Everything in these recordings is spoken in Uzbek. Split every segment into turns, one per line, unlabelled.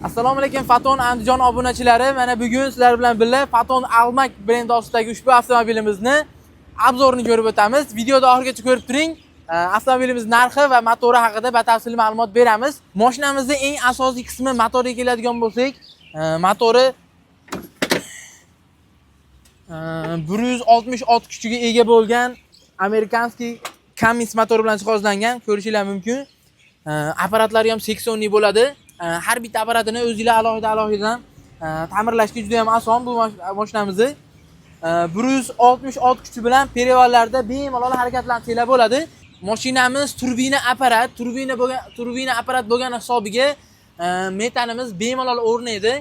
Assalomu alaykum Faton Andijon obunachilari. Mana bugun sizlar bilan birga Faton Almak brendi ostidagi ushbu avtomobilimizni obzorini ko'rib o'tamiz. Videoda oxirigacha ko'rib turing. Avtomobilimiz narxi va motori haqida batafsil ma'lumot beramiz. Mashinamizning eng asosiy qismi motoriga keladigan bo'lsak, motori 160 ot kuchiga ega bo'lgan amerikanskiy Cummins motori bilan jihozlangan. Ko'rishingiz mumkin. Apparatlari ham seksiyonli bo'ladi. Har bitta apparatini o'zingizlar alohida ta'mirlashga juda ham oson bu mashinamizni. 160 ot kuchi bilan perivallarda bemalol harakatlanish bo'ladi. Mashinamiz turbina apparat bo'lgan hisobiga metanimiz bemalol o'rnaydi.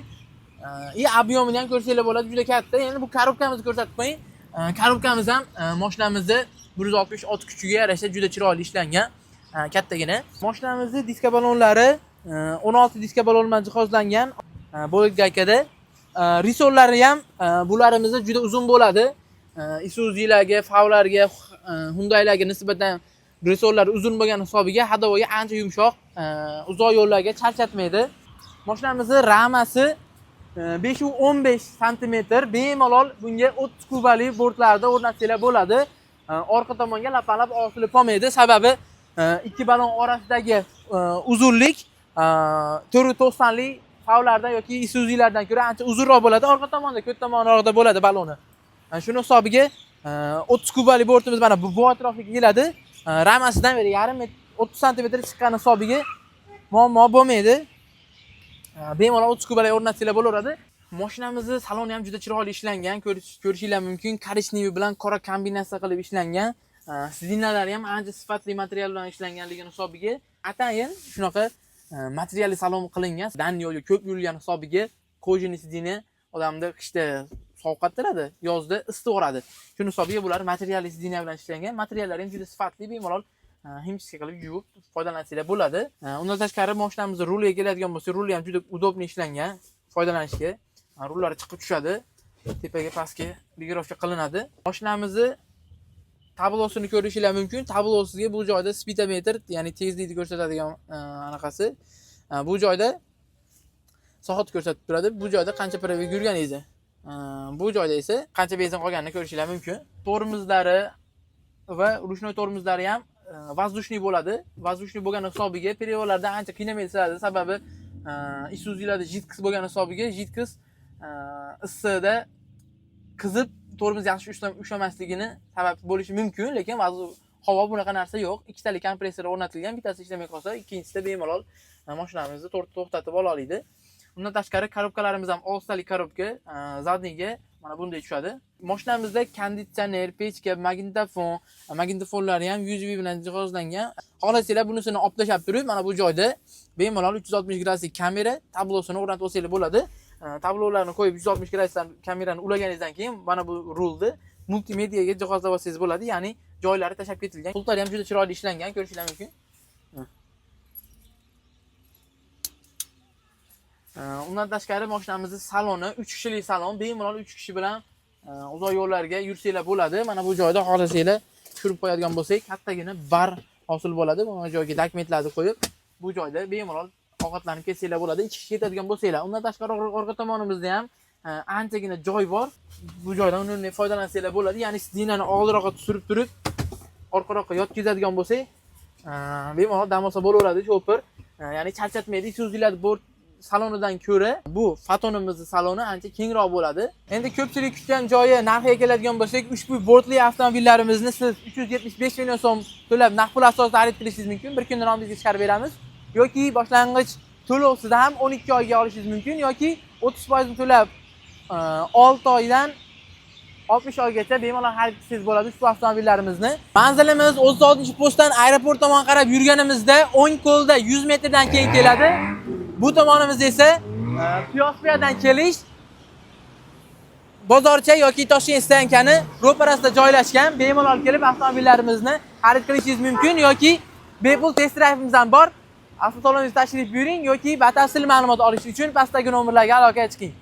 Ob'yomini ham ko'rsanglar bo'ladi, juda katta. Endi bu korobkamizni ko'rsatib qo'ying. Korobkamiz ham mashinamizni 160 ot kuchiga yarasha juda chiroyli ishlangan, kattagina. Mashinamizning diska balonlari 16 diska balon bilan jihozlangan. Bo'lak gaykada. Risollari ham bularimizni juda uzun bo'ladi. Isuzu'larga, Favlarga, Hyundai'larga nisbatan risollar uzun bo'lgan hisobiga hadovoga ancha yumshoq, uzoq yo'llarga charchatmaydi. Mashinamizning ramasi 515 sm. Bemalol bunga 30 kubali bortlarda o'rnatsanglar bo'ladi. Orqa tomonga lapalab osilib qolmaydi. Sababi ikki balon orasidagi uzunlik 490 lik Favlardan yoki Isuzu'lardan ko'ra ancha uzunroq bo'ladi. Orqa tomonda, ko'p tomonroqda bo'ladi baloni. Shuni hisobiga 30 kubali bortimiz mana bu atrofga keladi. Ramasidan beri yarim 30 sm chiqqan hisobiga muammo bo'lmaydi. Bemalol 30 kubali o'rnatsanglar bo'laveradi. Mashinamizning saloni ham juda chiroyli ishlangan. Ko'rishingiz mumkin. Korishniy bilan qora kombinatsiya qilib ishlangan. Sidinalari ham ancha sifatli material bilan ishlanganligi hisobiga atayin shunaqa materialli salon qilingan. Danyoga ko'p yurilgan hisobiga kojini sidini odamni qishda sovqattiradi, yozda isitaveradi. Shuni hisobiga bular materialli sidina bilan ishlangan. Materiallari ham juda sifatli, bemalol himchiska qilib yuvib foydalansanglar bo'ladi. Undan tashqari mashinamizning ruliga keladigan bo'lsa, ruli ham juda udobli ishlangan, foydalanishga. Rullari chiqib tushadi, tepaga pastga regirovka qilinadi. Mashinamizning tablosini ko'rishingiz mumkin. Tablosiga bu joyda speedometer, ya'ni tezlikni ko'rsatadigan anaqasi. Bu joyda soat ko'rsatib turadi. Bu joyda qancha probeg yurganingizni. Bu joyda esa qancha benzin qolganini ko'rishingiz mumkin. Tormozlari va ruchnoy tormozlari ham vazdushniy bo'ladi. Vazdushniy bo'lgan hisobiga perivallarda ancha qiynamaydi. Sababi Isuzu'larda jidkis bo'lgan hisobiga jidkis issiqda qizib tormoz yaxshi ushlamasligini sabab bo'lishi mumkin, lekin havo bunaqa narsa yo'q. Ikkitalik kompressor o'rnatilgan, bittasi ishlamay qolsa, ikkinchisida bemalol mashinamizni to'xtatib ola oladi. Undan tashqari korobkalarimiz ham 6 talik korobka, zadniga mana bunday tushadi. Mashinamizda konditsioner, pechka, magnitofonlari ham USB bilan jihozlangan. Xohlasanglar bunisini olib tashlab turib, mana bu joyda bemalol 360 graduslik kamera tablosini o'rnatib olsangiz bo'ladi. Tablolarni qo'yib 160 gradusdan kamerani ulaganingizdan keyin mana bu rulni multimediaga jihozlab olsangiz bo'ladi, ya'ni joylari tashab ketilgan. Pultlari ham juda chiroyli ishlangan, ko'rishingiz mumkin. Undan tashqari mashinamizning saloni 3 kishilik salon, bemalol 3 kishi bilan uzoq yo'llarga yursanglar bo'ladi. Mana bu joyda xohlasanglar tushirib qo'yadigan bo'lsak, kattagina bar hosil bo'ladi. Mana joyga dokumentlarni qo'yib, bu joyda bemalol ovqatlanib ketsanglar bo'ladi. 2 kishi ketadigan bo'lsanglar. Undan tashqari orqa tomonimizda ham anchagina joy bor. Bu joydan unumli foydalansanglar bo'ladi. Ya'ni sidinani og'ziroqqa tushirib turib, orqaroqqa yotkizadigan bo'lsak, bemalol dam olsa bo'laveradi shofir. Ya'ni charchatmaydi. Isuzu'lar bort salonidan ko'ra bu Fatonimizning saloni ancha kengroq bo'ladi. Endi ko'pchilik kutgan joyi narxiga keladigan bo'lsak, ushbu bortli avtomobillarimizni siz 375 million so'm to'lab naqd pul asosida xarid qilishingiz mumkin. Bir kunda nomingizga chiqarib beramiz. Yoki boshlang'ich to'lovsiz ham 12 oyga olishingiz mumkin yoki 30% to'lab 6 oydan 60 oygacha bemalol xarid qilsangiz bo'ladi ushbu avtomobillarimizni. Manzilimiz 36-postdan aeroport tomon qarab yurganimizda o'ng qo'lda 100 metrdan keyin keladi. Bu tomonimizda esa Piyospiyadan kelish bozorcha yoki Toshkent stansiyani ro'parasida joylashgan. Bemalol kelib avtomobillarimizni xarid qilishingiz mumkin yoki bepul test drayvimiz ham bor. Avtosalonimizga tashrif buyuring yoki batafsil ma'lumot olish uchun pastdagi nomerlarga aloqaga chiqing.